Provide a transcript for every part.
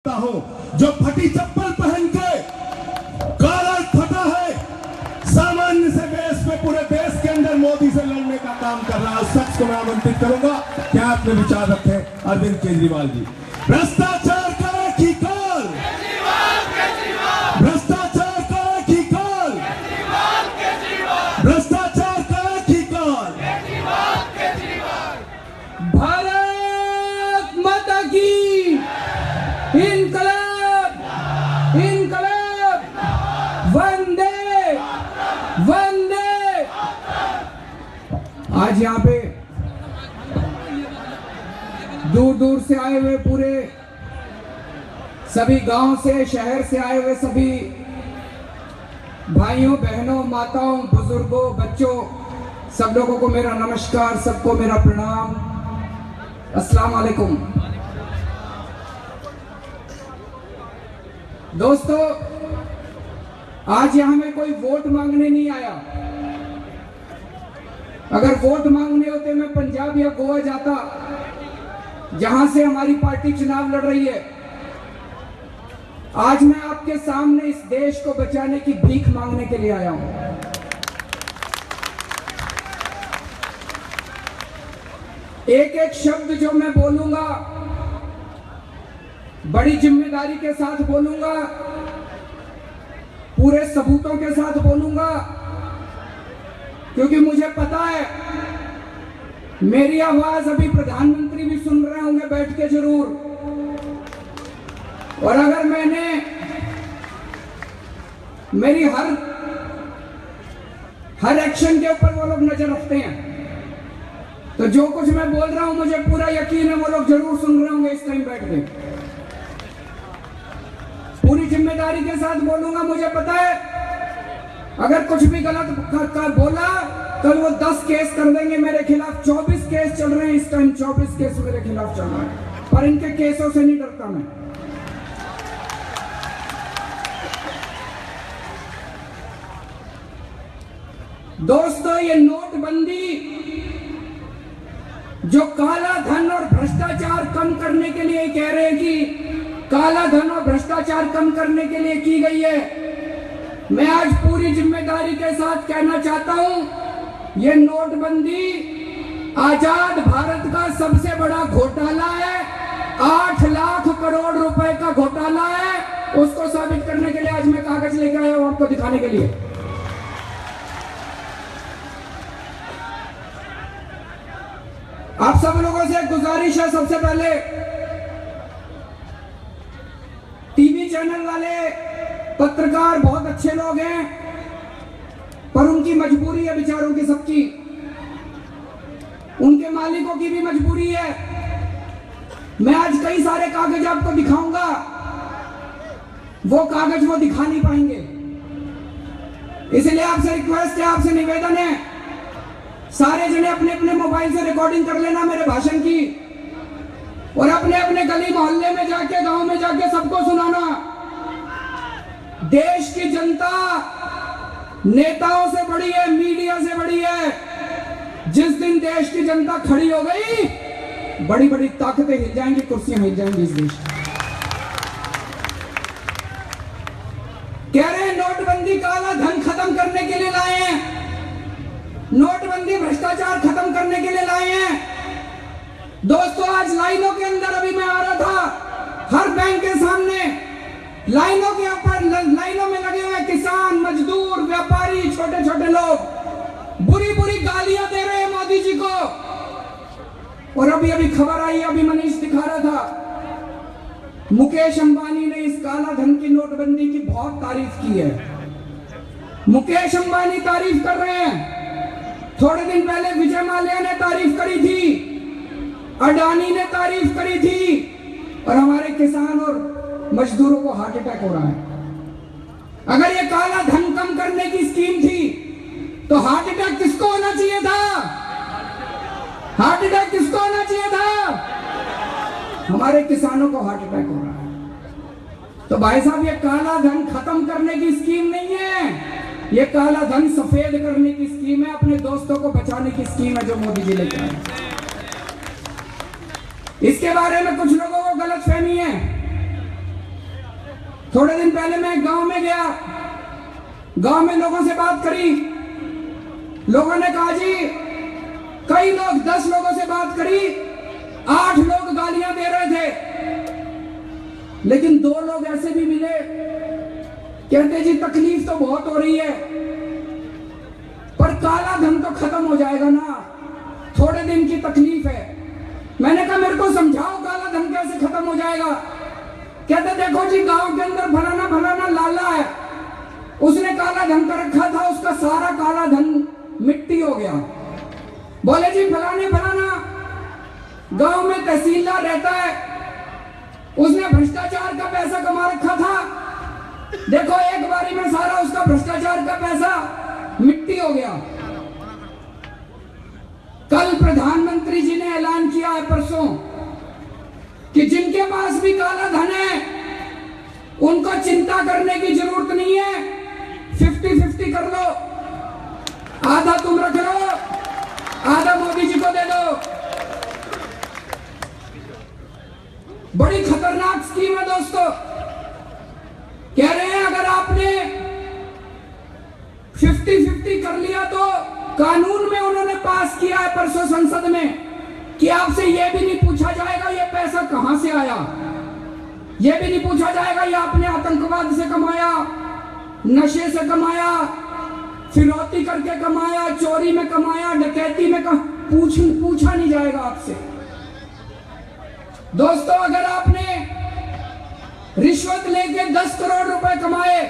हूं जो फटी चप्पल पहन के कॉलर फटा है सामान्य से बेस पे पूरे देश के अंदर मोदी से लड़ने का काम कर रहा है। उस शख्स को मैं आमंत्रित करूंगा क्या अपने विचार रखे अरविंद केजरीवाल जी। भ्रष्टाचार का एक ही काल, भ्रष्टाचार का एक ही काल, भ्रष्टाचार का एक ही काल। भारत माता की इनकलाब, इनकलाब, वंदे वंदे। आज यहाँ पे दूर दूर से आए हुए पूरे सभी गांव से शहर से आए हुए सभी भाइयों बहनों माताओं बुजुर्गों बच्चों सब लोगों को मेरा नमस्कार, सबको मेरा प्रणाम, अस्सलाम वालेकुम। दोस्तों, आज यहां में कोई वोट मांगने नहीं आया। अगर वोट मांगने होते मैं पंजाब या गोवा जाता जहां से हमारी पार्टी चुनाव लड़ रही है। आज मैं आपके सामने इस देश को बचाने की भीख मांगने के लिए आया हूं। एक एक शब्द जो मैं बोलूंगा बड़ी जिम्मेदारी के साथ बोलूंगा, पूरे सबूतों के साथ बोलूंगा, क्योंकि मुझे पता है मेरी आवाज अभी प्रधानमंत्री भी सुन रहे होंगे बैठ के जरूर। और अगर मैंने मेरी हर एक्शन के ऊपर वो लोग नजर रखते हैं, तो जो कुछ मैं बोल रहा हूं मुझे पूरा यकीन है वो लोग जरूर सुन रहे होंगे इस टाइम बैठ के। पूरी जिम्मेदारी के साथ बोलूंगा। मुझे पता है अगर कुछ भी गलत कर बोला तो वो 10 केस कर देंगे मेरे खिलाफ। 24 केस चल रहे हैं इस टाइम, 24 केस मेरे खिलाफ चल रहा है, पर इनके केसों से नहीं डरता मैं। दोस्तों, ये नोटबंदी जो काला धन और भ्रष्टाचार कम करने के लिए कह रहे हैं कि काला धन और भ्रष्टाचार कम करने के लिए की गई है, मैं आज पूरी जिम्मेदारी के साथ कहना चाहता हूं ये नोटबंदी आजाद भारत का सबसे बड़ा घोटाला है। 8 लाख करोड़ रुपए का घोटाला है। उसको साबित करने के लिए आज मैं कागज लेकर आया हूं आपको दिखाने के लिए। आप सब लोगों से एक गुजारिश है, सबसे पहले टीवी चैनल वाले पत्रकार बहुत अच्छे लोग हैं, पर उनकी मजबूरी है बेचारों की, सबकी, उनके मालिकों की भी मजबूरी है। मैं आज कई सारे कागज आपको दिखाऊंगा, वो कागज वो दिखा नहीं पाएंगे। इसलिए आपसे रिक्वेस्ट है, आपसे निवेदन है, सारे जने अपने अपने मोबाइल से रिकॉर्डिंग कर लेना मेरे भाषण की, और अपने अपने गली मोहल्ले में जाके गांव में जाके सबको सुनाना। देश की जनता नेताओं से बड़ी है, मीडिया से बड़ी है। जिस दिन देश की जनता खड़ी हो गई, बड़ी बड़ी ताकतें हिल जाएंगी, कुर्सियां हिल जाएंगी इस देश की। कह रहे हैं नोटबंदी काला धन खत्म करने के लिए लाए हैं, नोटबंदी भ्रष्टाचार खत्म करने के लिए लाए हैं। दोस्तों, आज लाइनों के अंदर अभी मैं आ रहा था, हर बैंक के सामने लाइनों के ऊपर लाइनों में लगे हुए किसान, मजदूर, व्यापारी, छोटे छोटे लोग बुरी बुरी गालियां दे रहे हैं मोदी जी को। और अभी अभी खबर आई, अभी मनीष दिखा रहा था, मुकेश अंबानी ने इस काला धन की नोटबंदी की बहुत तारीफ की है। मुकेश अंबानी तारीफ कर रहे हैं, थोड़े दिन पहले विजय माल्या ने तारीफ करी थी, अडानी ने तारीफ करी थी, और हमारे किसान और मजदूरों को हार्ट अटैक हो रहा है। अगर ये काला धन कम करने की स्कीम थी तो हार्ट अटैक किसको होना चाहिए था? हार्ट अटैक किसको होना चाहिए था? हमारे किसानों को हार्ट अटैक हो रहा है। तो भाई साहब, ये काला धन खत्म करने की स्कीम नहीं है, ये काला धन सफेद करने की स्कीम है, अपने दोस्तों को बचाने की स्कीम है जो मोदी जी लेकर आए। इसके बारे में कुछ लोगों को गलतफहमी है। थोड़े दिन पहले मैं गांव में गया, गांव में लोगों से बात करी। लोगों ने कहा जी, कई लोग 10 लोगों से बात करी, 8 लोग गालियां दे रहे थे, लेकिन 2 लोग ऐसे भी मिले, कहते जी तकलीफ तो बहुत हो रही है, पर काला धन तो खत्म हो जाएगा ना, थोड़े दिन की तकलीफ है। मैंने कहा मेरे को समझाओ काला धन कैसे खत्म हो जाएगा। कहते देखो जी, गांव के अंदर फलाना फलाना लाला है, उसने काला धन कर रखा था, उसका सारा काला धन मिट्टी हो गया। बोले जी फलाने फलाना गांव में तहसीलदार रहता है, उसने भ्रष्टाचार का पैसा कमा रखा था, देखो एक बारी में सारा उसका भ्रष्टाचार का पैसा मिट्टी हो गया। कल प्रधानमंत्री जी ने ऐलान किया है परसों कि जिनके पास भी काला धन है उनको चिंता करने की जरूरत नहीं है, 50-50 कर लो, आधा तुम रख लो, आधा मोदी जी को दे दो। बड़ी खतरनाक स्कीम है दोस्तों। कह रहे हैं अगर आपने 50-50 कर लिया तो कानून में उन्होंने पास किया है परसों संसद में कि आपसे यह भी नहीं पूछा जाएगा ये पैसा कहां से आया, यह भी नहीं पूछा जाएगा ये आपने आतंकवाद से कमाया, नशे से कमाया, फिरौती करके कमाया, चोरी में कमाया, डकैती में पूछा नहीं जाएगा आपसे। दोस्तों अगर आपने रिश्वत लेके 10 करोड़ रुपए कमाए,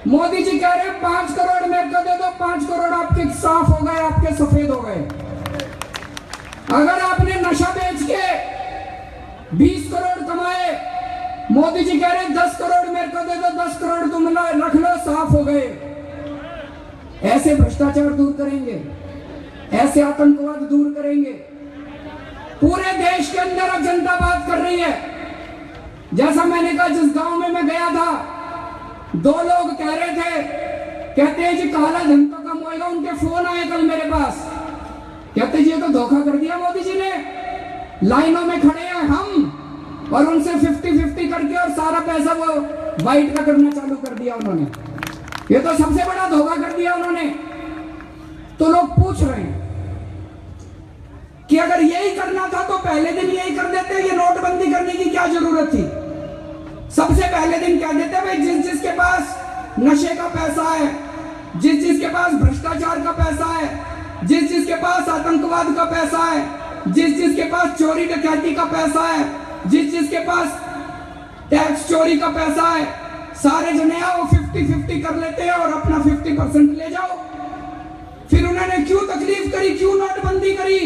मोदी जी कह रहे हैं 5 करोड़ मेरे को दे दो, 5 करोड़ आपके साफ हो गए, आपके सफेद हो गए। अगर आपने नशा बेच के 20 करोड़ कमाए, मोदी जी कह रहे हैं 10 करोड़ मेरे को दे दो, 10 करोड़ तुम रख लो, साफ हो गए। ऐसे भ्रष्टाचार दूर करेंगे, ऐसे आतंकवाद दूर करेंगे। पूरे देश के अंदर अब जनता बात कर रही है। जैसा मैंने कहा, जिस गांव में मैं गया था 2 लोग कह रहे थे, कहते हैं जी काला धन तो कम होएगा। उनके फोन आए कल मेरे पास, कहते जी ये तो धोखा कर दिया मोदी जी ने, लाइनों में खड़े हैं हम और उनसे 50-50 करके और सारा पैसा वो वाइट का करना चालू कर दिया उन्होंने। ये तो सबसे बड़ा धोखा कर दिया उन्होंने। तो लोग पूछ रहे हैं कि अगर यही करना था तो पहले दिन यही कर देते, ये नोटबंदी करने की क्या जरूरत थी। सबसे पहले दिन कह देते भाई जिस जिसके पास नशे का पैसा है, जिस जिसके पास भ्रष्टाचार का पैसा है, जिस जिसके पास आतंकवाद का पैसा है, जिस जिसके पास चोरी डकैती का पैसा है, जिस जिसके पास टैक्स चोरी का पैसा है, सारे जने आओ 50-50 कर लेते हैं और अपना 50% ले जाओ। फिर उन्होंने क्यों तकलीफ करी, क्यों नोटबंदी करी?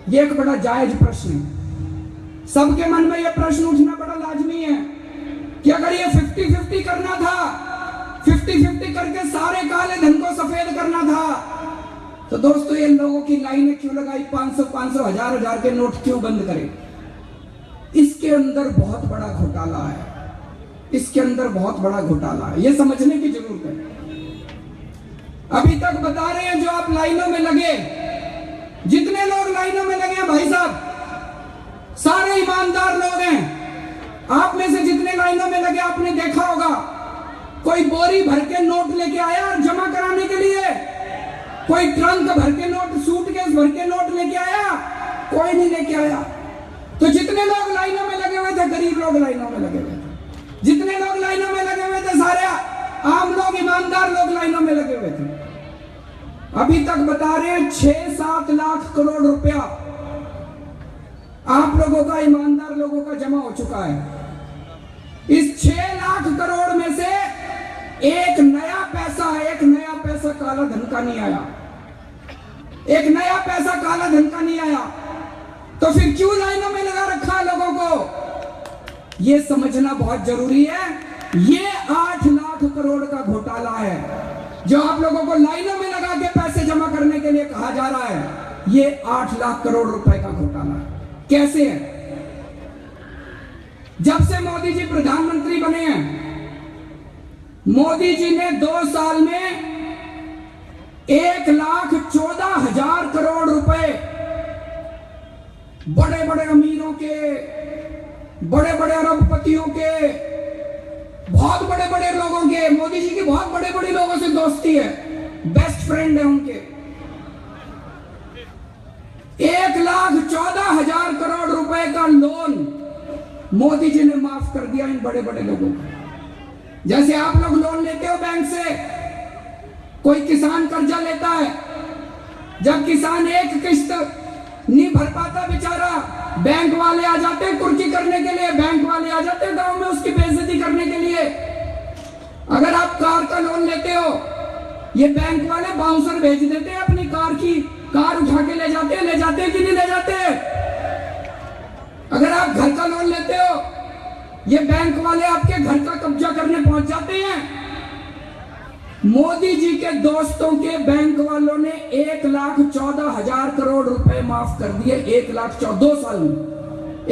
ये एक बड़ा जायज प्रश्न है। सबके मन में यह प्रश्न उठना बड़ा लाजमी है कि अगर ये 50-50 करना था, 50-50 करके सारे काले धन को सफेद करना था, तो दोस्तों ये लोगों की लाइनें क्यों लगाई, 500-500 हजार के नोट क्यों बंद करे? इसके अंदर बहुत बड़ा घोटाला है, इसके अंदर बहुत बड़ा घोटाला है, ये समझने की जरूरत है। अभी तक बता रहे हैं जो आप लाइनों में लगे, जितने लोग लाइनों में लगे हैं भाई साहब, सारे ईमानदार लोग हैं। आप में से जितने लाइनों में लगे आपने देखा होगा, कोई बोरी भर के नोट लेके आया जमा कराने के लिए, कोई ट्रंक भर के नोट, सूटकेस भर के नोट लेके आया, कोई नहीं लेके आया। तो जितने लोग लाइनों में लगे हुए थे, गरीब लोग लाइनों में लगे हुए थे, जितने लोग लाइनों में लगे हुए थे सारे आम लोग, ईमानदार लोग लाइनों में लगे हुए थे। अभी तक बता रहे हैं 6-7 लाख करोड़ रुपया आप लोगों का, ईमानदार लोगों का जमा हो चुका है। इस 6 लाख करोड़ में से एक नया पैसा है, एक नया पैसा काला धन का नहीं आया, एक नया पैसा काला धन का नहीं आया। तो फिर क्यों लाइनों में लगा रखा है लोगों को? यह समझना बहुत जरूरी है। ये 8 लाख करोड़ का घोटाला है जो आप लोगों को लाइनों में लगा के पैसे जमा करने के लिए कहा जा रहा है। ये 8 लाख करोड़ रुपए का घोटाला है। कैसे है? जब से मोदी जी प्रधानमंत्री बने हैं, मोदी जी ने 2 साल में 1,14,000 करोड़ रुपए बड़े बड़े अमीरों के, बड़े बड़े अरबपतियों के, बहुत बड़े बड़े लोगों के, मोदी जी की बहुत बड़े बड़े लोगों से दोस्ती है, बेस्ट फ्रेंड है उनके। 1,14,000 करोड़ रुपए का लोन मोदी जी ने माफ कर दिया इन बड़े बड़े लोगों को। जैसे आप लोग लोन लेते हो बैंक से, कोई किसान कर्जा लेता है, जब किसान एक किस्त नहीं भर पाता बेचारा, बैंक वाले आ जाते हैं कुर्की करने के लिए, बैंक वाले आ जाते हैं गांव में उसकी बेइज्जती करने के लिए। अगर आप कार का लोन लेते हो, ये बैंक वाले बाउंसर भेज देते हैं अपनी कार की, कार उठा के ले जाते हैं कि नहीं ले जाते। अगर आप घर का लोन लेते हो, ये बैंक वाले आपके घर का कब्जा करने पहुंच जाते हैं। मोदी जी के दोस्तों के बैंक वालों ने 1,14,000 करोड़ रुपए माफ कर दिए। 2 साल में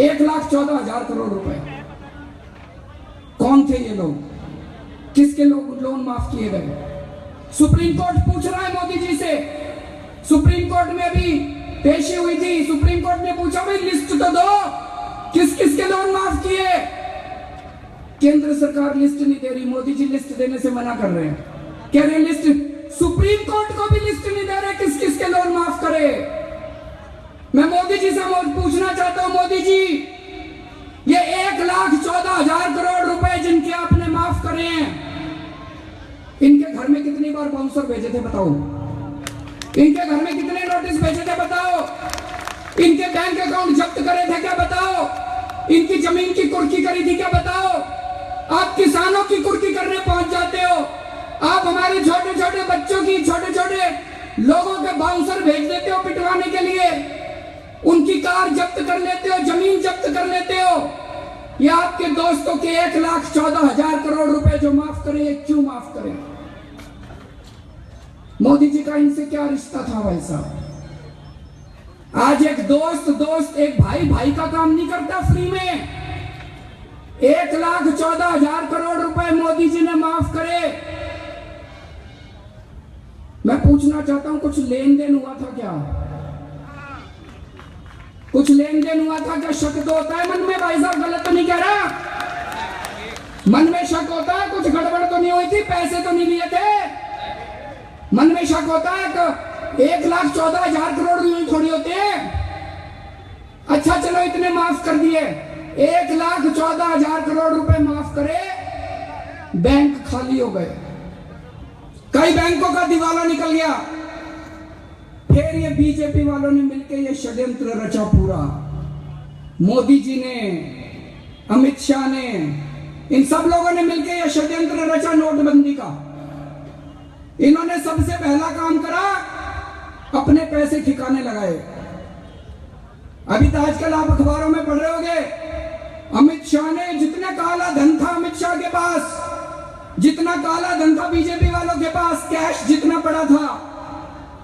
1,14,000 करोड़ रुपए। कौन थे ये लोग? किसके लोग लोन माफ किए गए? सुप्रीम कोर्ट पूछ रहा है मोदी जी से। सुप्रीम कोर्ट में अभी पेशी हुई थी, सुप्रीम कोर्ट ने पूछा भाई लिस्ट तो दो, किस किस के लोन माफ किए। केंद्र सरकार लिस्ट नहीं दे रही, मोदी जी लिस्ट देने से मना कर रहे हैं, कह रहे लिस्ट, सुप्रीम कोर्ट को भी लिस्ट नहीं दे रहे किस किस के लोन माफ करे। मैं मोदी जी से पूछना चाहता हूं, मोदी जी ये 1,14,000 करोड़ रुपए जिनके आपने माफ करे हैं, इनके घर में कितनी बार बाउंसर भेजे थे बताओ? इनके घर में कितने नोटिस भेजे थे बताओ? इनके बैंक अकाउंट जब्त करे थे क्या बताओ? इनकी जमीन की कुर्की करी थी क्या बताओ? आप किसानों की कुर्की करने पहुंच जाते हो, आप हमारे छोटे छोटे बच्चों की, छोटे छोटे लोगों के बाउंसर भेज देते हो पिटवाने के लिए, उनकी कार जब्त कर लेते हो, जमीन जब्त कर लेते हो। ये आपके दोस्तों के 1,14,000 करोड़ रुपए जो माफ करे, ये क्यों माफ करे? मोदी जी का इनसे क्या रिश्ता था भाई साहब? आज एक दोस्त, एक भाई का काम नहीं करता फ्री में। 1,14,000 करोड़ रुपए मोदी जी ने माफ करे। मैं पूछना चाहता हूं, कुछ लेन देन हुआ था क्या? कुछ लेन देन हुआ था क्या? शक तो होता है मन में भाई साहब, गलत तो नहीं कह रहा, मन में शक होता है कुछ गड़बड़ तो नहीं हुई थी, पैसे तो नहीं लिए थे, मन में शक होता है कि 1,14,000 करोड़ यूं थोड़ी होते हैं। अच्छा चलो इतने माफ कर दिए, 1,14,000 करोड़ रुपए माफ करे, बैंक खाली हो गए, कई बैंकों का दिवाला निकल गया। फिर ये बीजेपी वालों ने मिलकर ये षड्यंत्र रचा पूरा। मोदी जी ने, अमित शाह ने, इन सब लोगों ने मिलकर ये षड्यंत्र रचा नोटबंदी का। इन्होंने सबसे पहला काम करा, अपने पैसे ठिकाने लगाए। अभी तो आजकल आप अखबारों में पढ़ रहे होंगे, अमित शाह ने, जितना काला धन था अमित शाह के पास, जितना काला धन था बीजेपी वालों के पास, कैश जितना पड़ा था,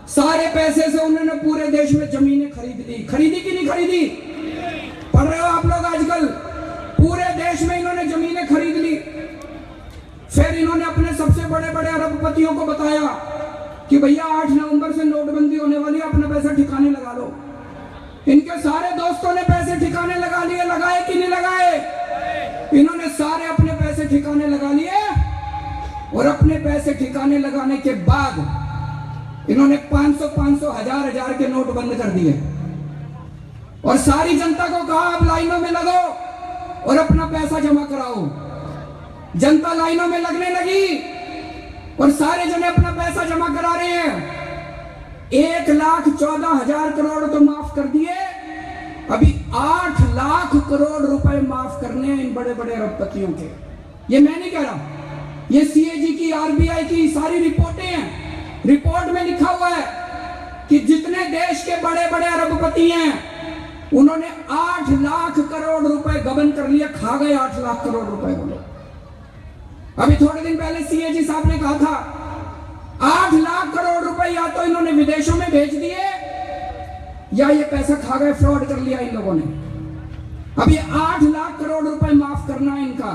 सारे पैसे से उन्होंने पूरे देश में जमीनें खरीद ली। खरीदी कि नहीं खरीदी? पढ़ रहे हो आप लोग आजकल, पूरे देश में इन्होंने जमीनें खरीद ली। फिर इन्होंने अपने सबसे बड़े बड़े अरबपतियों को बताया कि भैया 8 नवंबर से नोटबंदी होने वाली है, अपना पैसा ठिकाने लगा लो। इनके सारे दोस्तों ने पैसे ठिकाने लगा लिए, लगाए कि नहीं लगाए? इन्होंने सारे अपने पैसे ठिकाने लगा लिए, और अपने पैसे ठिकाने लगाने के बाद इन्होंने 500, 1000 के नोट बंद कर दिए, और सारी जनता को कहा आप लाइनों में लगो और अपना पैसा जमा कराओ। जनता लाइनों में लगने लगी और सारे जने अपना पैसा जमा करा रहे हैं। 1,14,000 करोड़ तो माफ कर दिए, अभी 8 लाख करोड़ रुपए माफ करने हैं इन बड़े बड़े अरबपतियों के। ये मैं नहीं कह रहा, ये सीएजी की, आरबीआई की सारी रिपोर्टें हैं। रिपोर्ट में लिखा हुआ है कि जितने देश के बड़े बड़े अरबपति हैं, उन्होंने 8 लाख करोड़ रुपए गबन कर लिया, खा गए 8 लाख करोड़ रुपए वो लोग। अभी थोड़े दिन पहले सीएजी साहब ने कहा था 8 लाख करोड़ रुपए या तो इन्होंने विदेशों में भेज दिए, या ये पैसा खा गए, फ्रॉड कर लिया इन लोगों ने। अब ये 8 लाख करोड़ रुपए माफ करना है इनका।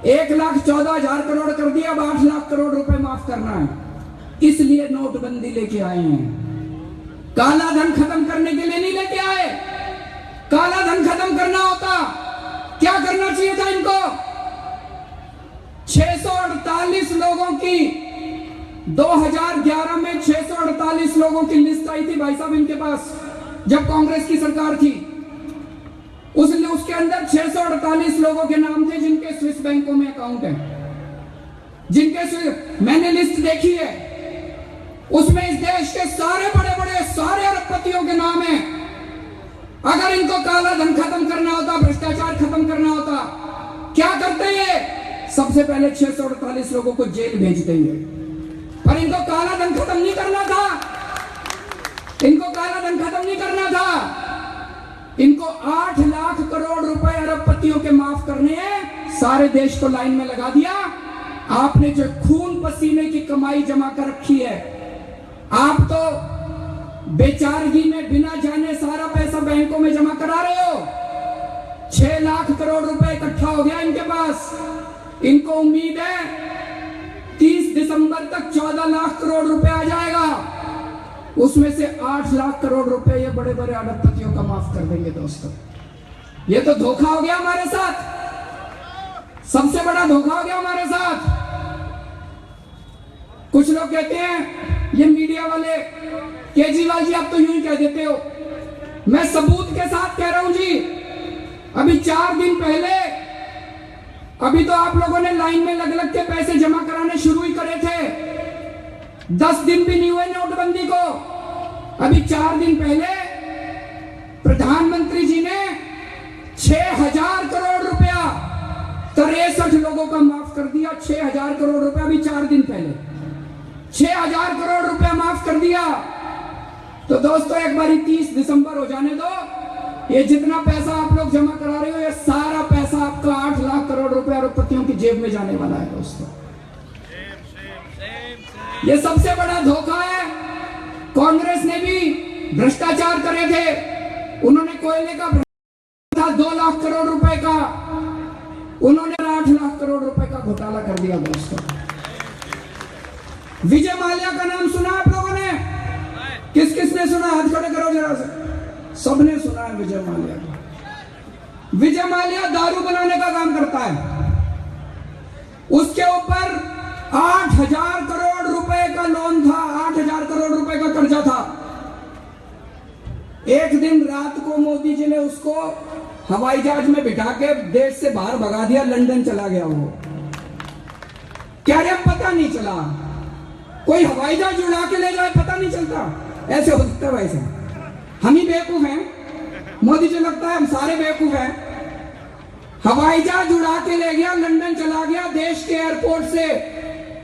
1,14,000 करोड़ कर दिया, अब 8 लाख करोड़ रुपए माफ करना है। इसलिए नोटबंदी लेके आए हैं। काला धन खत्म करने के लिए नहीं लेके आए। काला धन खत्म करना होता क्या करना चाहिए था इनको? 648 लोगों की 2011 में 648 लोगों की लिस्ट आई थी भाई साहब इनके पास, जब कांग्रेस की सरकार थी। उसके अंदर 648 लोगों के नाम थे जिनके स्विस बैंकों में अकाउंट है, मैंने लिस्ट देखी है। उसमें इस देश के सारे बड़े बड़े सारे अरबपतियों के नाम हैं। अगर इनको काला धन खत्म करना होता, भ्रष्टाचार खत्म करना होता, क्या करते हैं? सबसे पहले 648 लोगों को जेल भेज देंगे। पर इनको काला धन खत्म नहीं करना था, इनको काला धन खत्म नहीं करना था। इनको 8 लाख करोड़ रुपए अरबपतियों के माफ करने हैं। सारे देश को लाइन में लगा दिया। आपने जो खून पसीने की कमाई जमा कर रखी है, आप तो बेचारगी में बिना जाने सारा पैसा बैंकों में जमा करा रहे हो। 6 लाख करोड़ रुपए इकट्ठा हो गया इनके पास। इनको उम्मीद है 30 दिसंबर तक 14 लाख करोड़ रुपए आ जाएगा। उसमें से 8 लाख करोड़ रुपए ये बड़े बड़े अरबपतियों का माफ कर देंगे। दोस्तों, ये तो धोखा हो गया हमारे साथ, सबसे बड़ा धोखा हो गया हमारे साथ। कुछ लोग कहते हैं, ये मीडिया वाले, केजरीवाल जी आप तो यूं ही कह देते हो। मैं सबूत के साथ कह रहा हूं जी। अभी 4 दिन पहले, अभी तो आप लोगों ने लाइन में लग लग के पैसे जमा कराने शुरू ही करे थे। 10 दिन भी नहीं हुए नोटबंदी को। अभी 4 दिन पहले प्रधानमंत्री जी ने 6000 करोड़ रुपया 63 लोगों का माफ कर दिया। 6000 करोड़ रुपया अभी 4 दिन पहले 6000 करोड़ रुपया माफ कर दिया। तो दोस्तों, एक बार 30 दिसंबर हो जाने दो। ये जितना पैसा आप लोग जमा करा रहे हो, ये सारा पैसा आपका 8 लाख करोड़ रुपया अरबपतियों की जेब में जाने वाला है। दोस्तों, ये सबसे बड़ा धोखा है। कांग्रेस ने भी भ्रष्टाचार करे थे। उन्होंने कोयले का था 2 लाख करोड़ रुपए का, उन्होंने 8 लाख करोड़ रुपए का घोटाला कर दिया। दोस्तों, विजय माल्या का नाम सुना आप लोगों ने? किस किस ने सुना? हाथ खड़े करो जरा से। सबने सुना है विजय माल्या का। विजय माल्या दारू बनाने का काम करता है। उसके ऊपर 8000 करोड़ रुपए का लोन था, 8000 करोड़ रुपए का कर्जा था। एक दिन रात को मोदी जी ने उसको हवाई जहाज में बिठा के देश से बाहर भगा दिया, लंदन चला गया। वो क्या रे, पता नहीं चला। कोई हवाई जहाज उड़ा के ले जाए, पता नहीं चलता। ऐसे हो सकता है? वैसे हम ही बेवकूफ हैं? मोदी जी लगता है हम सारे बेवकूफ हैं। हवाई जहाज उड़ा के ले गया, लंदन चला गया। देश के एयरपोर्ट से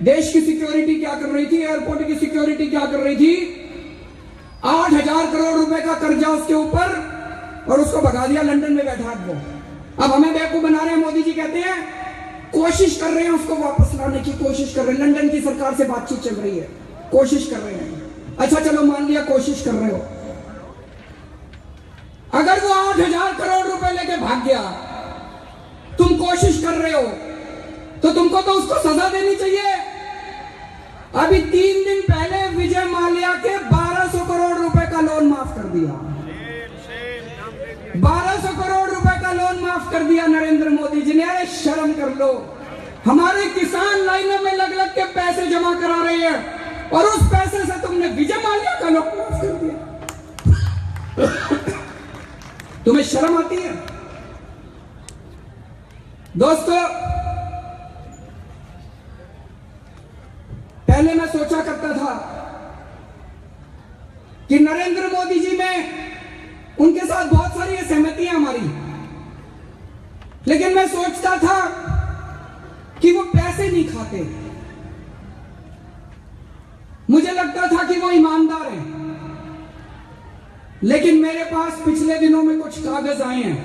देश की सिक्योरिटी क्या कर रही थी? एयरपोर्ट की सिक्योरिटी क्या कर रही थी? 8000 करोड़ रुपए का कर्जा उसके ऊपर, और उसको भगा दिया लंदन में बैठा वो। अब हमें बेवकूफ बना रहे हैं। मोदी जी कहते हैं कोशिश कर रहे हैं उसको वापस लाने की, कोशिश कर रहे हैं। लंदन की सरकार से बातचीत चल रही है, कोशिश कर रहे हैं। अच्छा चलो, मान लिया कोशिश कर रहे हो। अगर वो 8000 करोड़ रुपए लेके भाग गया, तुम कोशिश कर रहे हो, तो तुमको तो उसको सजा देनी चाहिए। अभी 3 दिन पहले विजय माल्या के 1200 करोड़ रुपए का लोन माफ कर दिया। 1200 करोड़ रुपए का लोन माफ कर दिया नरेंद्र मोदी जी ने। अरे शर्म कर लो। हमारे किसान लाइनों में लग लग के पैसे जमा करा रहे हैं, और उस पैसे से तुमने विजय माल्या का लोन माफ कर दिया। तुम्हें शर्म आती है? दोस्तों, पहले मैं सोचा करता था कि नरेंद्र मोदी जी में उनके साथ बहुत सारी सहमति है हमारी, लेकिन मैं सोचता था कि वो पैसे नहीं खाते। मुझे लगता था कि वो ईमानदार हैं। लेकिन मेरे पास पिछले दिनों में कुछ कागज आए हैं।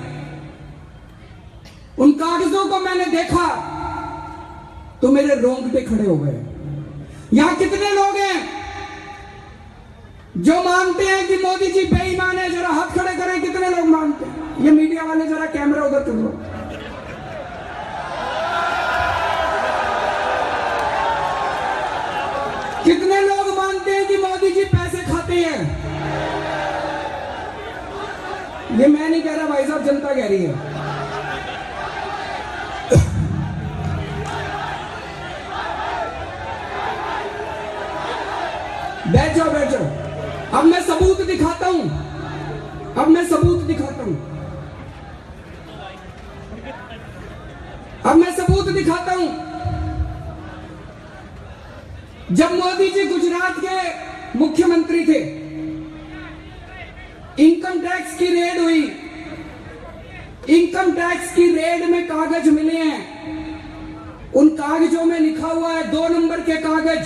उन कागजों को मैंने देखा तो मेरे रोंगटे खड़े हो गए। यहां कितने लोग हैं जो मानते हैं कि मोदी जी बेईमान है? जरा हाथ खड़े करें। कितने लोग मानते हैं? ये मीडिया वाले जरा कैमरा उधर कर लो। कितने लोग मानते हैं कि मोदी जी पैसे खाते हैं? ये मैं नहीं कह रहा भाई साहब, जनता कह रही है। बैठ जाओ बैठ जाओ। अब मैं सबूत दिखाता हूं, अब मैं सबूत दिखाता हूं, अब मैं सबूत दिखाता हूं। जब मोदी जी गुजरात के मुख्यमंत्री थे, इनकम टैक्स की रेड हुई, इनकम टैक्स की रेड में कागज मिले हैं। उन कागजों में लिखा हुआ है, 2 नंबर के कागज,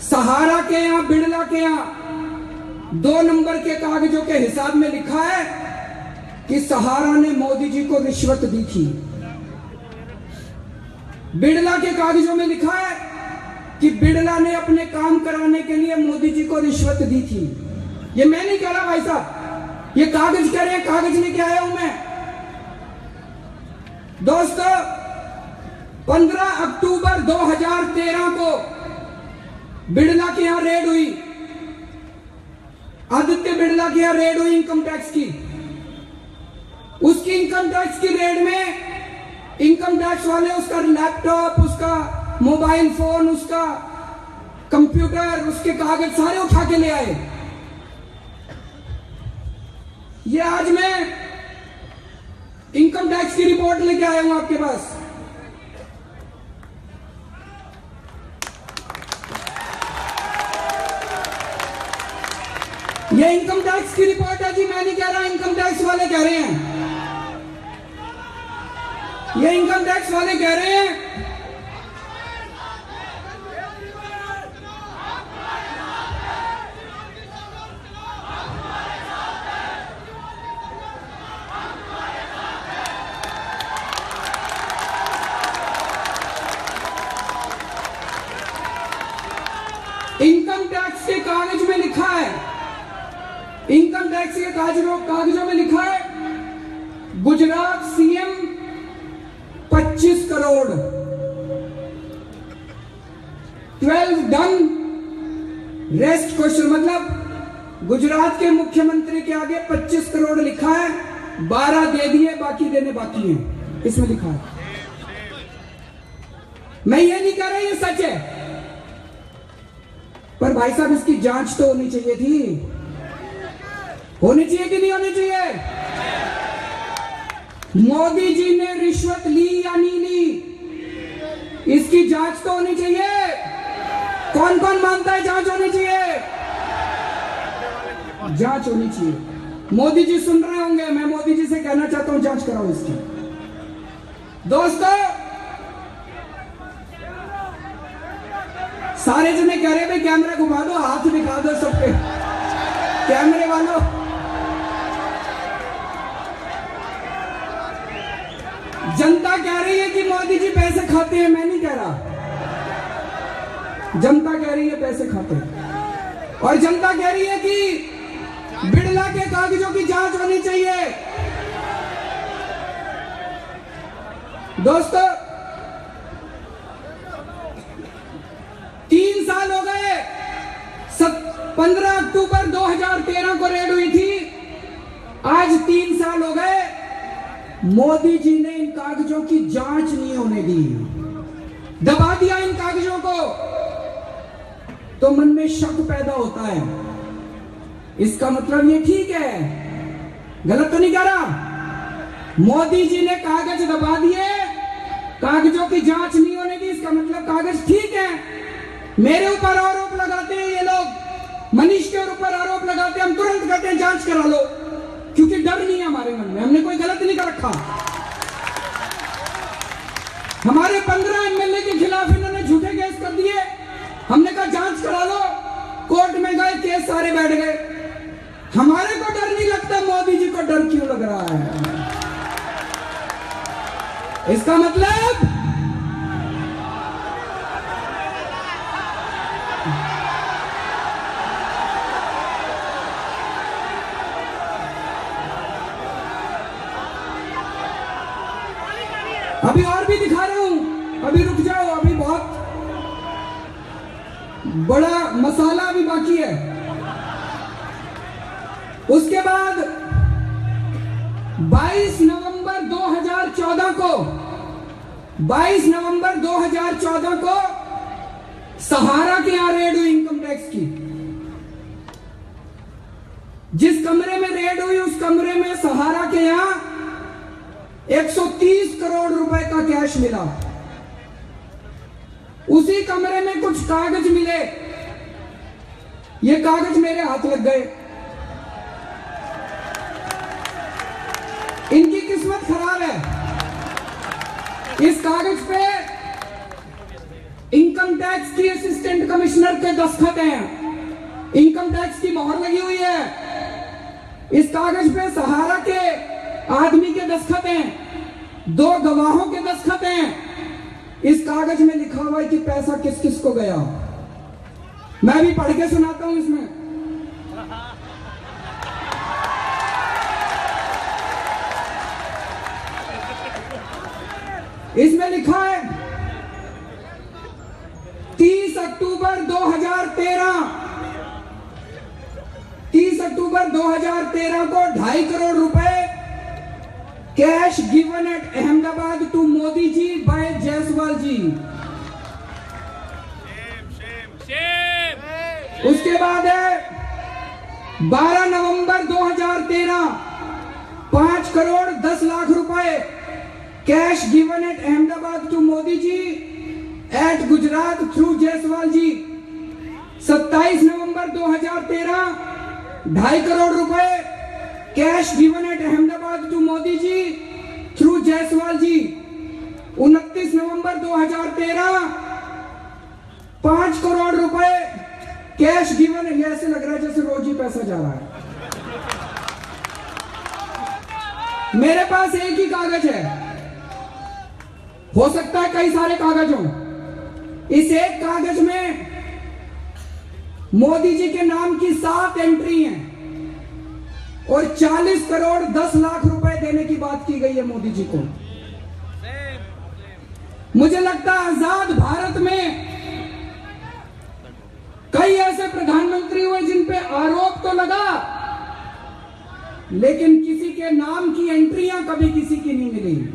सहारा के यहां, बिड़ला के यहां 2 नंबर के कागजों के हिसाब में लिखा है कि सहारा ने मोदी जी को रिश्वत दी थी। बिड़ला के कागजों में लिखा है कि बिड़ला ने अपने काम कराने के लिए मोदी जी को रिश्वत दी थी। ये मैं नहीं कह रहा भाई साहब, ये कागज कह रहे हैं, कागज लेके आया हूं मैं। दोस्तों, 15 अक्टूबर 2013 को बिड़ला के यहां रेड हुई, आदित्य बिड़ला के यहां रेड हुई इनकम टैक्स की। उसकी इनकम टैक्स की रेड में इनकम टैक्स वाले उसका लैपटॉप, उसका मोबाइल फोन, उसका कंप्यूटर, उसके कागज सारे उठा के ले आए। ये आज मैं इनकम टैक्स की रिपोर्ट लेके आया हूं आपके पास। ये इनकम टैक्स की रिपोर्ट है जी, मैं नहीं कह रहा, इनकम टैक्स वाले कह रहे हैं, ये इनकम टैक्स वाले कह रहे हैं। इनकम टैक्स के कागज में लिखा है, इनकम टैक्स के कागजों में लिखा है, Gujarat CM 25 crore, 12 done, rest question. मतलब गुजरात के मुख्यमंत्री के आगे 25 करोड़ लिखा है, 12 दे दिए, बाकी देने बाकी हैं, इसमें लिखा है। मैं ये नहीं कह रहा ये सच है, पर भाई साहब इसकी जांच तो होनी चाहिए थी, होनी चाहिए कि नहीं होनी चाहिए? मोदी जी ने रिश्वत ली या नहीं ली, इसकी जांच तो होनी चाहिए। कौन कौन मानता है जांच होनी चाहिए? जांच होनी चाहिए। मोदी जी सुन रहे होंगे, मैं मोदी जी से कहना चाहता हूं जांच कराओ इसकी। दोस्तों, सारे जने कह रहे भाई कैमरा घुमा दो, हाथ दिखा दो सबके, कैमरे वालों। जनता कह रही है कि मोदी जी पैसे खाते हैं, मैं नहीं कह रहा, जनता कह रही है पैसे खाते हैं, और जनता कह रही है कि बिड़ला के कागजों की जांच होनी चाहिए। दोस्तों, 3 साल हो गए, 15 अक्टूबर 2013 को रेड हुई थी, आज 3 साल हो गए, मोदी जी ने इन कागजों की जांच नहीं होने दी, दबा दिया इन कागजों को। तो मन में शक पैदा होता है, इसका मतलब ये ठीक है, गलत तो नहीं कह रहा। मोदी जी ने कागज दबा दिए, कागजों की जांच नहीं होने दी, इसका मतलब कागज ठीक है। मेरे ऊपर आरोप लगाते हैं ये लोग, मनीष के ऊपर आरोप लगाते हैं, हम तुरंत कहते हैं जांच करा लो, क्योंकि डर नहीं है हमारे मन में, हमने कोई गलत नहीं कर रखा। हमारे 15 एमएलए के खिलाफ इन्होंने झूठे केस कर दिए, हमने कहा जांच करा लो, कोर्ट में गए, केस सारे बैठ गए। हमारे को डर नहीं लगता, मोदी जी को डर क्यों लग रहा है? इसका मतलब अभी और भी दिखा रहा हूं, अभी रुक जाओ, अभी बहुत बड़ा मसाला अभी बाकी है। उसके बाद 22 नवंबर 2014 2014 को 22 नवंबर 2014 को सहारा के यहां रेड हुई इनकम टैक्स की। जिस कमरे में रेड हुई उस कमरे में सहारा के यहां 130 करोड़ रुपए का कैश मिला। उसी कमरे में कुछ कागज मिले, ये कागज मेरे हाथ लग गए। इनकी किस्मत खराब है। इस कागज पे इनकम टैक्स की असिस्टेंट कमिश्नर के दस्तखत हैं, इनकम टैक्स की मोहर लगी हुई है। इस कागज पे सहारा के आदमी के दस्तखत हैं, 2 गवाहों के दस्तखत हैं। इस कागज में लिखा हुआ है कि पैसा किस किस को गया। मैं भी पढ़ के सुनाता हूं इसमें। इसमें लिखा है 30 अक्टूबर 2013 को 2.5 करोड़ रुपए cash given at Ahmedabad to Modi ji by Jaiswal ji. उसके बाद है 12 नवंबर 2013 5 करोड़ 10 लाख रुपए cash given at Ahmedabad to Modi ji at Gujarat through Jaiswal ji. 27 November 2013 2.5 crore रुपए cash given at Ahmedabad to Modi ji through Jaiswal ji. 29 November 2013 5 crore रुपए कैश गिवन। ये ऐसे लग रहा है जैसे रोज ही पैसा जा रहा है। मेरे पास एक ही कागज है, हो सकता है कई सारे कागज हों। इस एक कागज में मोदी जी के नाम की 7 एंट्री हैं और 40 करोड़ 10 लाख रुपए देने की बात की गई है मोदी जी को। मुझे लगता है आजाद भारत में कई ऐसे प्रधानमंत्री हुए जिन पे आरोप तो लगा, लेकिन किसी के नाम की एंट्रियां कभी किसी की नहीं मिली।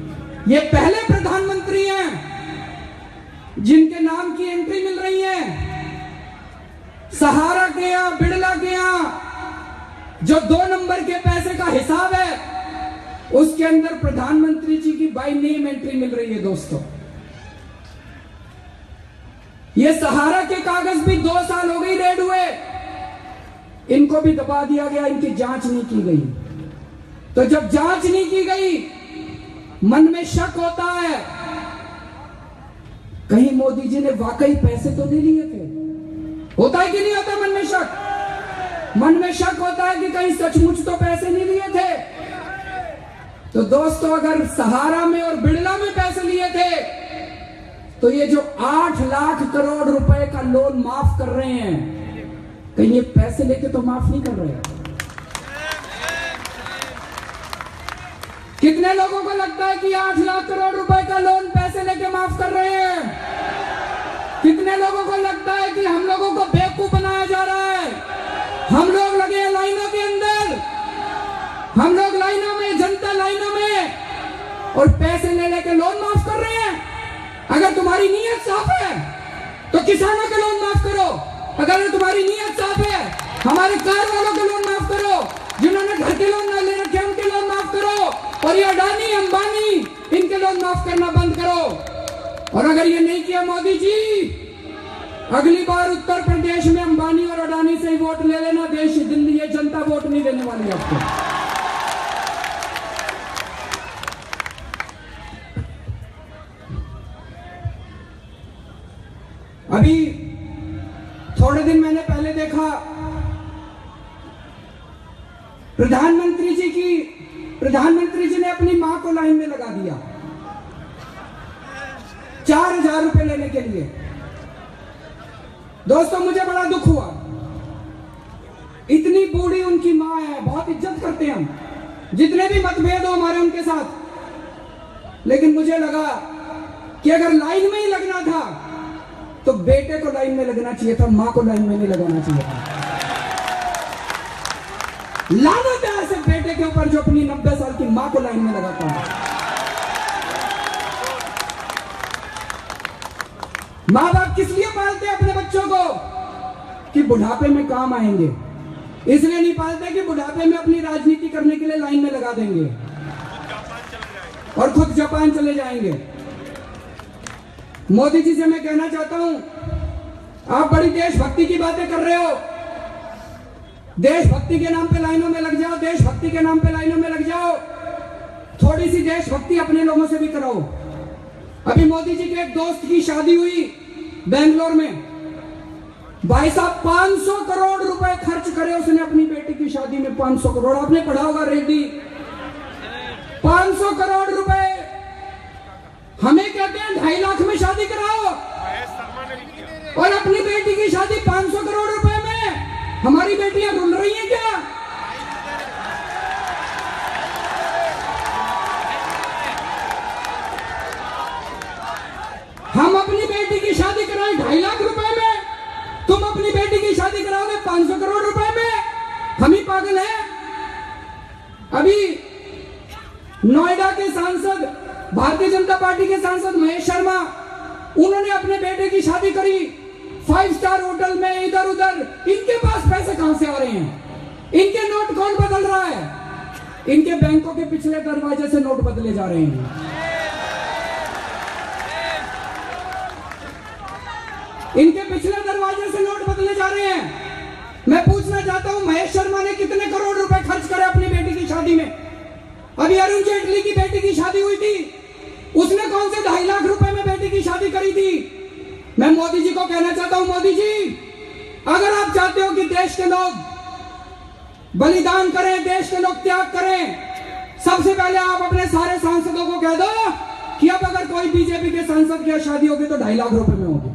ये पहले प्रधानमंत्री हैं जिनके नाम की एंट्री मिल रही है। सहारा के यहां, बिड़ला के यहां जो 2 नंबर के पैसे का हिसाब है, उसके अंदर प्रधानमंत्री जी की बाय नेम एंट्री मिल रही है। दोस्तों, ये सहारा के कागज भी 2 साल हो गई रेड हुए, इनको भी दबा दिया गया, इनकी जांच नहीं की गई। तो जब जांच नहीं की गई, मन में शक होता है कहीं मोदी जी ने वाकई पैसे तो नहीं लिए थे। होता है कि नहीं होता मन में शक? मन में शक होता है कि कहीं सचमुच तो पैसे नहीं लिए थे। तो दोस्तों, अगर सहारा में और बिड़ला में पैसे लिए थे, तो ये जो 8 लाख करोड़ रुपए का लोन माफ कर रहे हैं, कहीं ये पैसे लेके तो माफ नहीं कर रहे हैं। कितने लोगों को लगता है कि 8 लाख करोड़ रुपए का लोन पैसे लेके माफ कर रहे हैं? कितने लोगों को लगता है कि हम लोगों को बेवकूफ बनाया जा रहा है? हम लोग लगे हैं लाइनों के अंदर, हम लोग लाइनों में, जनता लाइनों में, और पैसे ले लेके लोन माफ कर रहे हैं। अगर तुम्हारी नीयत साफ है तो किसानों के लोन माफ करो। अगर तुम्हारी नीयत साफ है, हमारे कार वालों के लोन माफ करो, जिन्होंने घर के लोन ना ले रखे उनके लोन माफ करो, और ये अडानी अंबानी इनके लोन माफ करना बंद करो। और अगर ये नहीं किया मोदी जी, अगली बार उत्तर प्रदेश में अंबानी और अडानी से ही वोट ले लेना। देश, दिल्ली, ये जनता वोट नहीं देने वाली आपको। अभी थोड़े दिन मैंने पहले देखा, प्रधानमंत्री जी ने अपनी मां को लाइन में लगा दिया 4,000 रुपए लेने के लिए। दोस्तों, मुझे बड़ा दुख हुआ। इतनी बूढ़ी उनकी मां है, बहुत इज्जत करते हैं हम, जितने भी मतभेद हो हमारे उनके साथ, लेकिन मुझे लगा कि अगर लाइन में ही लगना था तो बेटे को लाइन में लगना चाहिए था, मां को लाइन में नहीं लगाना चाहिए था। लानत है ऐसे बेटे के ऊपर जो अपनी 90 साल की मां को लाइन में लगाता है। माँ बाप किस लिए पालते हैं अपने बच्चों को? कि बुढ़ापे में काम आएंगे। इसलिए नहीं पालते कि बुढ़ापे में अपनी राजनीति करने के लिए लाइन में लगा देंगे और खुद जापान चले जाएंगे। मोदी जी से मैं कहना चाहता हूं, आप बड़ी देशभक्ति की बातें कर रहे हो। देशभक्ति के नाम पे लाइनों में लग जाओ, देशभक्ति के नाम पे लाइनों में लग जाओ। थोड़ी सी देशभक्ति अपने लोगों से भी कराओ। अभी मोदी जी के एक दोस्त की शादी हुई बेंगलोर में। भाई साहब 500 करोड़ रुपए खर्च करे उसने अपनी बेटी की शादी में। 500 करोड़, आपने पढ़ा होगा रेड्डी। 500 करोड़ रुपए। हमें कहते हैं 2.5 लाख में शादी कराओ और अपनी बेटी की शादी 500 करोड़ रुपए में। हमारी बेटियां रुल रही हैं क्या? हम अपनी बेटी की शादी कराएं 2.5 लाख रुपए में, तुम अपनी बेटी की शादी कराओगे 500 करोड़ रुपए में। हम ही पागल हैं। अभी नोएडा के सांसद, भारतीय जनता पार्टी के सांसद महेश शर्मा, उन्होंने अपने बेटे की शादी करी 5 स्टार होटल में, इधर उधर। इनके पास पैसे कहां से आ रहे हैं? इनके नोट कौन बदल रहा है? इनके बैंकों के पिछले दरवाजे से नोट बदले जा रहे हैं। इनके पिछले दरवाजे से नोट बदले जा रहे हैं। मैं पूछना चाहता हूं, महेश शर्मा ने कितने करोड़ रुपए खर्च करे अपनी बेटी की शादी में? अभी अरुण जेटली की बेटी की शादी हुई थी, उसने कौन से 2.5 लाख रुपए में बेटी की शादी करी थी? मैं मोदी जी को कहना चाहता हूं, मोदी जी, अगर आप चाहते हो कि देश के लोग बलिदान करें, देश के लोग त्याग करें, सबसे पहले आप अपने सारे सांसदों को कह दो कि अब अगर कोई बीजेपी के सांसद की शादी होगी तो 2.5 लाख रुपए में होगी।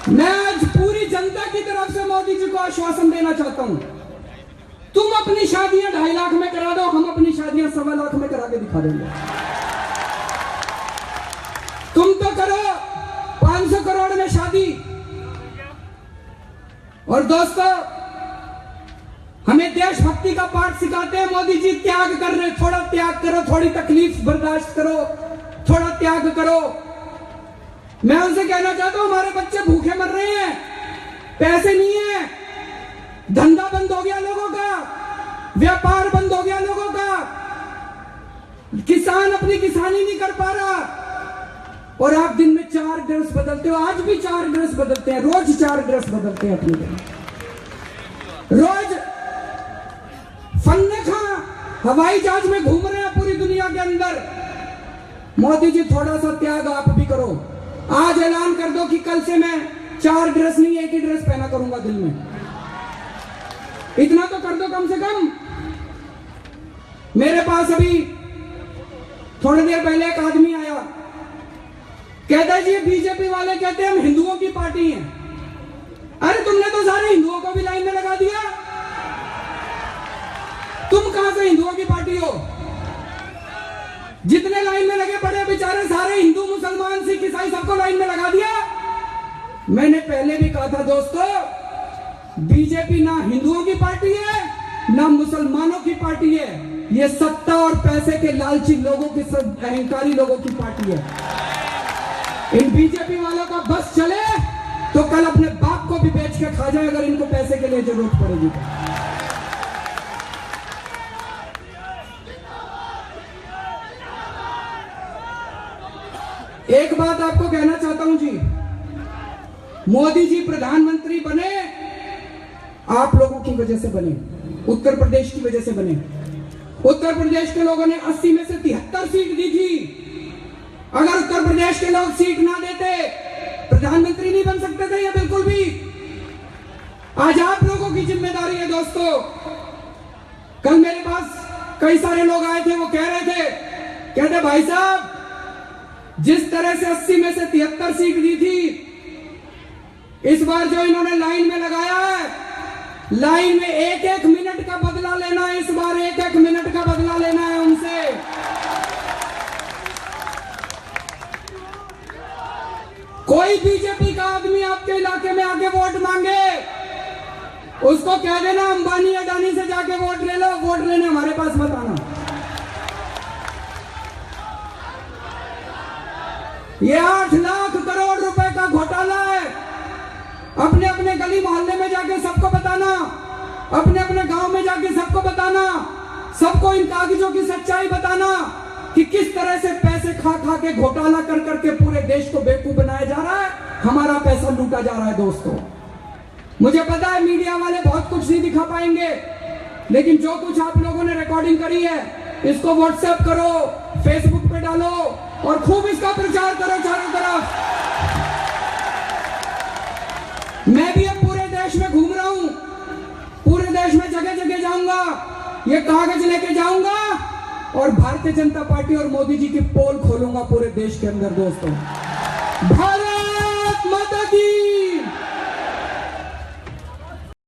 मैं आज पूरी जनता की तरफ से मोदी जी को आश्वासन देना चाहता हूं, तुम अपनी शादियां 2.5 लाख में करा दो, हम अपनी शादियां 1.25 लाख में करा के दिखा देंगे। तुम तो करो 500 करोड़ में शादी। और दोस्तों, हमें देशभक्ति का पाठ सिखाते हैं मोदी जी। त्याग कर रहे, थोड़ा त्याग करो, थोड़ी तकलीफ बर्दाश्त करो, थोड़ा त्याग करो। मैं उनसे कहना चाहता हूं, हमारे बच्चे भूखे मर रहे हैं, पैसे नहीं है, धंधा बंद हो गया लोगों का, व्यापार बंद हो गया लोगों का, किसान अपनी किसानी नहीं कर पा रहा। और आप दिन में 4 ड्रेस बदलते हो। आज भी 4 ड्रेस बदलते हैं, रोज 4 ड्रेस बदलते हैं अपनी दिन। रोज फन्ने खा हवाई जहाज में घूम रहे हैं पूरी दुनिया के अंदर। मोदी जी, थोड़ा सा त्याग आप भी करो। आज ऐलान कर दो कि कल से मैं 4 ड्रेस नहीं, 1 ही ड्रेस पहना करूंगा दिल में। इतना तो कर दो कम से कम। मेरे पास अभी थोड़ी देर पहले एक आदमी आया, कहता है जी बीजेपी वाले कहते हैं हम हिंदुओं की पार्टी हैं। अरे तुमने तो सारे हिंदुओं को भी लाइन में लगा दिया। तुम कहां से हिंदुओं की पार्टी हो? जितने लाइन में लगे पड़े बेचारे सारे हिंदू, मुसलमान, सिख, ईसाई सबको लाइन में लगा दिया। मैंने पहले भी कहा था दोस्तों, बीजेपी ना हिंदुओं की पार्टी है ना मुसलमानों की पार्टी है। ये सत्ता और पैसे के लालची लोगों की, अहंकारी लोगों की पार्टी है। इन बीजेपी वालों का बस चले तो कल अपने बाप को भी बेच के खा जाए अगर इनको पैसे के लिए जरूरत पड़ेगी। एक बात आपको कहना चाहता हूं जी, मोदी जी प्रधानमंत्री बने आप लोगों की वजह से बने, उत्तर प्रदेश की वजह से बने। उत्तर प्रदेश के लोगों ने 80 में से 73 सीट दी थी। अगर उत्तर प्रदेश के लोग सीट ना देते, प्रधानमंत्री नहीं बन सकते थे ये बिल्कुल भी। आज आप लोगों की जिम्मेदारी है दोस्तों। कल मेरे पास कई सारे लोग आए थे, वो कह रहे थे, कहते भाई साहब जिस तरह से 80 में से 73 सीट दी थी, इस बार जो इन्होंने लाइन में लगाया है, लाइन में 1-1 मिनट का बदला लेना है। इस बार 1-1 मिनट का बदला लेना है उनसे। कोई बीजेपी का आदमी आपके इलाके में आके वोट मांगे, उसको कह देना अंबानी अडानी से जाके वोट ले लो, वोट लेने हमारे पास मत आना। ये 8 लाख करोड़ रुपए का घोटाला है। अपने अपने गली मोहल्ले में जाके सबको बताना, अपने अपने गांव में जाके सबको बताना, सबको इन कागजों की सच्चाई बताना कि किस तरह से पैसे खा खा के घोटाला कर करके पूरे देश को बेवकूफ बनाया जा रहा है, हमारा पैसा लूटा जा रहा है। दोस्तों, मुझे पता है मीडिया वाले बहुत कुछ नहीं दिखा पाएंगे, लेकिन जो कुछ आप लोगों ने रिकॉर्डिंग करी है इसको व्हाट्सएप करो, फेसबुक पे डालो और खूब इसका प्रचार करो चारों तरफ। मैं भी अब पूरे देश में घूम रहा हूं, पूरे देश में जगह जगह जाऊंगा, ये कागज लेके जाऊंगा और भारतीय जनता पार्टी और मोदी जी की पोल खोलूंगा पूरे देश के अंदर। दोस्तों, भारत